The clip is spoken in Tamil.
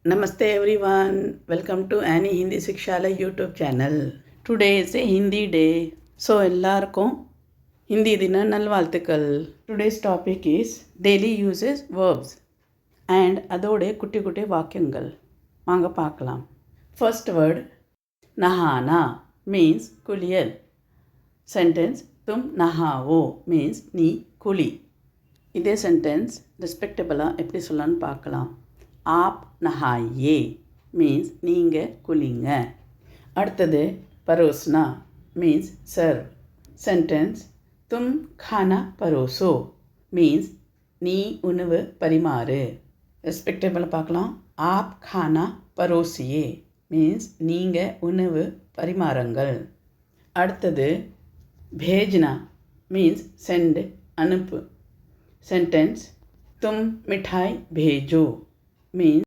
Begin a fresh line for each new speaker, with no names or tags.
Namaste everyone. Welcome to Annie Hindi Shikshalay YouTube channel. Today is a Hindi day. So எல்லாருக்கும் ஹிந்தி தின நல்வாழ்த்துக்கள். Today's topic is daily uses verbs and அதோட குட்டி குட்டி வாக்கியங்கள். வாங்க பார்க்கலாம். First word நஹானா means குளியல். Sentence தும் நஹாவோ means நீ குளி. இதே சென்டென்ஸ் ரெஸ்பெக்டபிளாக எப்படி சொல்லலான்னு பார்க்கலாம். आप नहाइए मीन्स நீங்கள் குளிங்க. அடுத்தது பரோஸ்னா மீன்ஸ் சர்வ். சென்டென்ஸ் தும் खाना பரோசோ மீன்ஸ் நீ உணவு பரிமாறு. ரெஸ்பெக்டபிளாக பார்க்கலாம். आप खाना பரோசியே மீன்ஸ் நீங்கள் உணவு பரிமாறுங்கள். அடுத்தது भेजना மீன்ஸ் சென்ட் அனுப்பு. சென்டென்ஸ் तुम मिठाई भेजो means